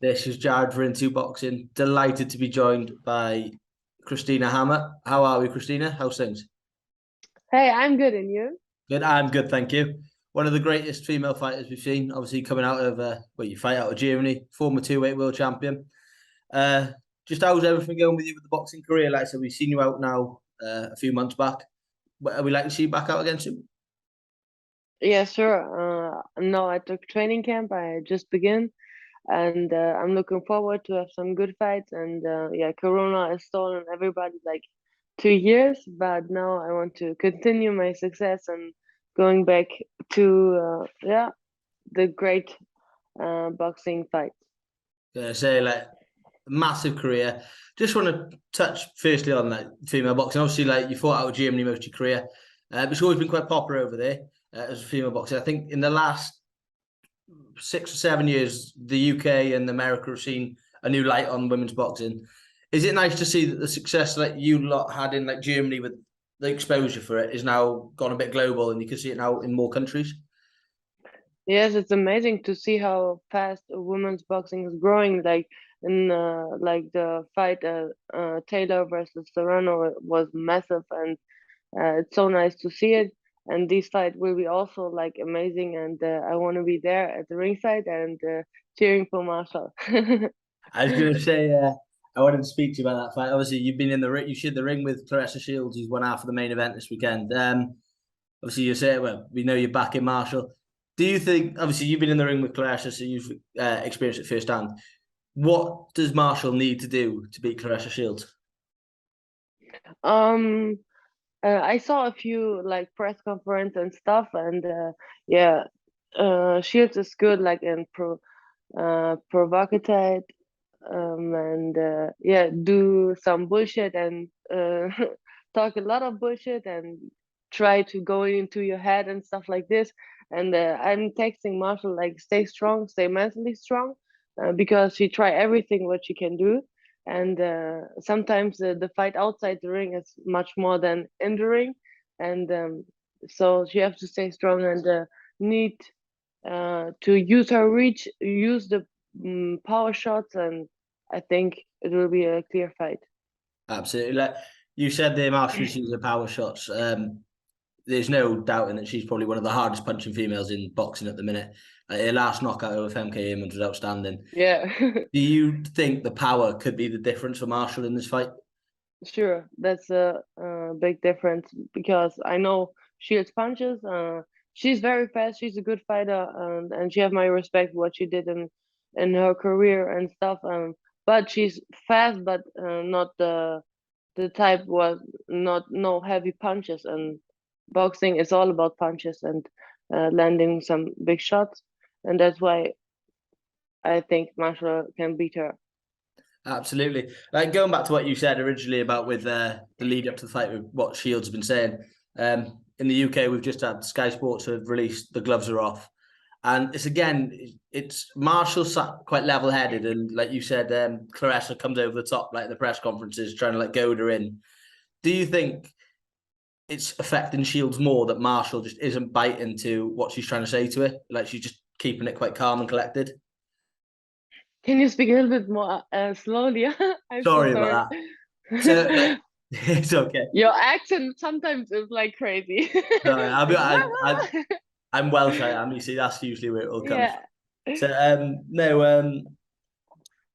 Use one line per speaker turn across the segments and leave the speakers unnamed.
This is Jared for Into Boxing. Delighted to be joined by Christina Hammer. How are we, Christina? How's things?
Hey, I'm good, and you?
Good. I'm good, thank you. One of the greatest female fighters we've seen, obviously coming out of you fight out of Germany, former two-weight world champion. Uh, just how's everything going with you with the boxing career? Like I said, we've seen you out now a few months back. Are we like to see you back out again soon?
Yeah, sure. No, I took training camp. I just began, and I'm looking forward to have some good fights. And yeah, Corona has stolen everybody like 2 years, but now I want to continue my success and going back to yeah, the great boxing fights.
Say like massive career. Just want to touch firstly on like female boxing. Obviously, like you fought out of Germany most of your career, but it's always been quite popular over there as a female boxer. I think in the last 6 or 7 years, the UK and America have seen a new light on women's boxing. Is it nice to see that the success like you lot had in like Germany with the exposure for it is now gone a bit global and you can see it now in more countries?
Yes, it's amazing to see how fast women's boxing is growing. Like the fight, Taylor versus Serrano was massive, and it's so nice to see it. And this fight will be also like amazing, and I want to be there at the ringside and cheering for Marshall.
I was going to say, I wanted to speak to you about that fight. Obviously, you've been in the ring, you shared the ring with Claressa Shields, who's won half of the main event this weekend. Obviously, you say, well, we know you're back in Marshall. Do you think, obviously, you've been in the ring with Claressa, so you've experienced it firsthand. What does Marshall need to do to beat Claressa Shields?
um, I saw a few like press conference and stuff, and yeah, Shields is good like in provocative and yeah, do some bullshit and talk a lot of bullshit and try to go into your head and stuff like this. And I'm texting Marshall like, stay strong, stay mentally strong, because she try everything what she can do. And sometimes the fight outside the ring is much more than in the ring, and so she have to stay strong and need to use her reach, use the power shots, and I think it will be a clear fight.
Absolutely. Like you said, the Marshall sees the power shots. There's no doubting that she's probably one of the hardest punching females in boxing at the minute. Her last knockout over FMK Image was outstanding.
Yeah,
Do you think the power could be the difference for Marshall in this fight?
sure. That's a big difference because I know Shields punches. She's very fast. She's a good fighter, and she have my respect what she did in her career and stuff. But she's fast, but not the type was not no heavy punches. And boxing is all about punches and landing some big shots, and that's why I think Marshall can beat her.
Absolutely. Like going back to what you said originally about with the lead up to the fight with what Shields has been saying. In the UK, we've just had Sky Sports have released The Gloves Are Off. And it's again, it's Marshall sat quite level headed. And like you said, Claressa comes over the top, like the press conferences, trying to like goad her in. Do you think it's affecting Shields more that Marshall just isn't biting to what she's trying to say to her? Like she's just keeping it quite calm and collected?
Can you speak a little bit more slowly? I'm so
Sorry
sorry.
about that. So like, it's okay.
Your accent sometimes is like crazy.
Sorry,
Like,
I'm Welsh. I am. You see, that's usually where it all comes from.
yeah.
So no,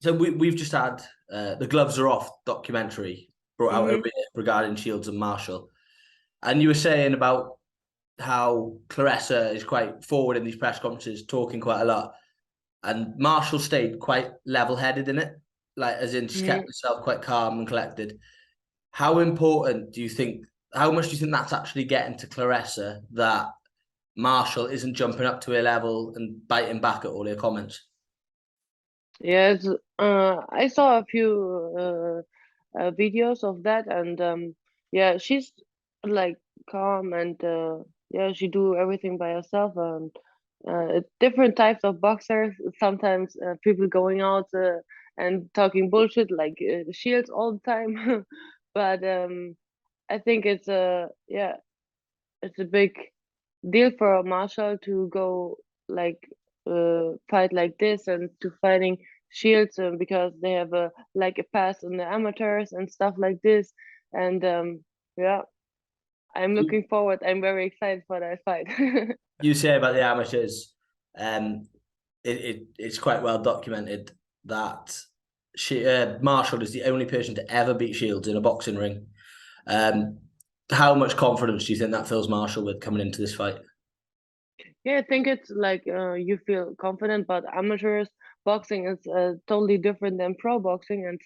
so we've just had the Gloves Are Off documentary brought out over
Hmm.
here regarding Shields and Marshall, and you were saying about how Claressa is quite forward in these press conferences, talking quite a lot, and Marshall stayed quite level-headed in it, like as in she kept
Hmm.
herself quite calm and collected. How important do you think? How much do you think that's actually getting to Claressa that Marshall isn't jumping up to her level and biting back at all her comments?
Yes, I saw a few videos of that, and yeah, she's like calm and yeah, she do everything by herself. And different types of boxers. Sometimes people going out and talking bullshit like Shields all the time, but I think it's a yeah, it's a big deal for Marshall to go like fight like this and to fighting Shields because they have a pass on the amateurs and stuff like this. And yeah, I'm looking forward. I'm very excited for that fight.
You say about the amateurs, it's quite well documented that Marshall is the only person to ever beat Shields in a boxing ring. How much confidence do you think that fills Marshall with coming into this fight?
Yeah, I think it's you feel confident, but amateurs boxing is totally different than pro boxing, and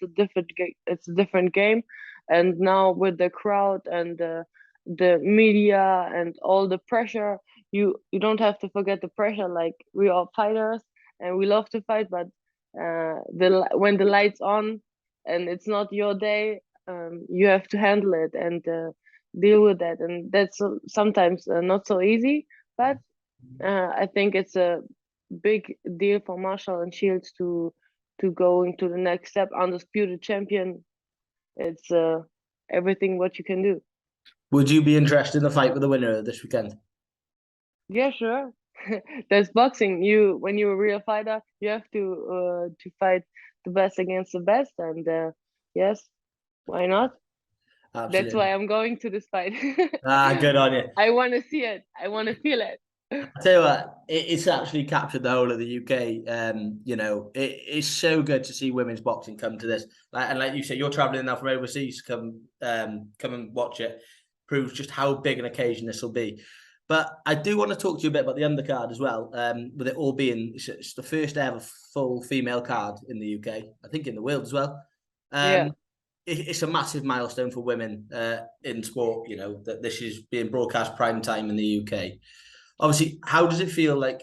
it's a different game. And now with the crowd and the media and all the pressure, you don't have to forget the pressure. Like, we are fighters and we love to fight, but when the lights on and it's not your day, you have to handle it and deal with that, and that's sometimes not so easy, but I think it's a big deal for Marshall and Shields to go into the next step. Undisputed champion. It's everything what you can do.
Would you be interested in the fight with the winner this weekend?
Yeah, sure. That's boxing. When you're a real fighter, you have to fight the best against the best, and yes, why not? That's
Absolutely.
why I'm going to this fight.
Good on you.
I want to see it. I want to feel it.
I tell you what, it's actually captured the whole of the UK. It's so good to see women's boxing come to this. Like you say, you're traveling now from overseas to come and watch it. Proves just how big an occasion this will be. But I do want to talk to you a bit about the undercard as well. With it all being, it's the first ever full female card in the UK. I think in the world as well.
Yeah.
It's a massive milestone for women in sport. You know that this is being broadcast prime time in the UK. Obviously, how does it feel like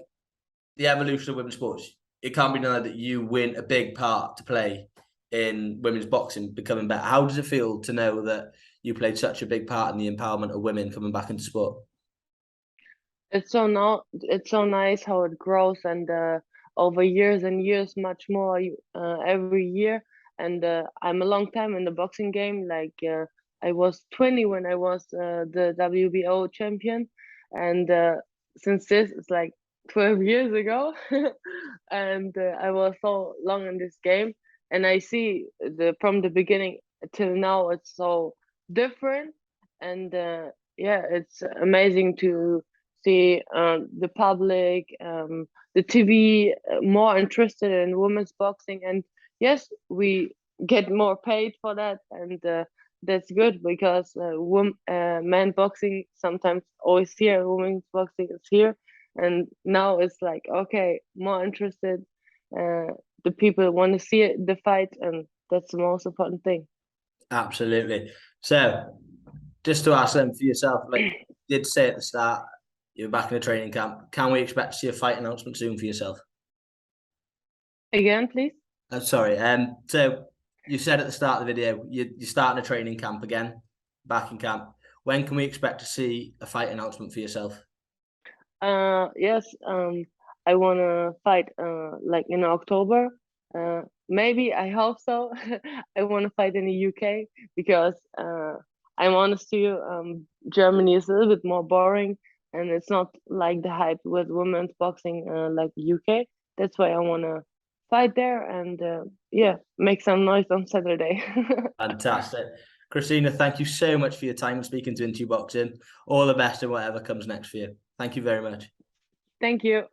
the evolution of women's sports? It can't be denied that you win a big part to play in women's boxing becoming better. How does it feel to know that you played such a big part in the empowerment of women coming back into sport?
It's so nice how it grows, and over years and years, much more every year. And I'm a long time in the boxing game. I was 20 when I was the WBO champion, and since this it's like 12 years ago, and I was so long in this game, and I see the from the beginning till now it's so different, and yeah, it's amazing to see the public, the TV more interested in women's boxing. And yes, we get more paid for that, and that's good because men boxing sometimes always here, women's boxing is here, and now it's like okay, more interested. Uh, the people want to see the fight, and that's the most important thing.
Absolutely. So, just to ask them for yourself, like you did say at the start, you're back in a training camp. Can we expect to see a fight announcement soon for yourself?
Again, please.
Sorry. So you said at the start of the video you're starting a training camp again, back in camp. When can we expect to see a fight announcement for yourself?
Yes, I wanna fight like in October. Maybe I hope so. I wanna fight in the UK because I'm honest to you, Germany is a little bit more boring and it's not like the hype with women's boxing like UK. That's why I wanna fight there and yeah, make some noise on Saturday.
Fantastic. Christina, thank you so much for your time speaking to Into Boxing. All the best in whatever comes next for you. Thank you very much.
Thank you.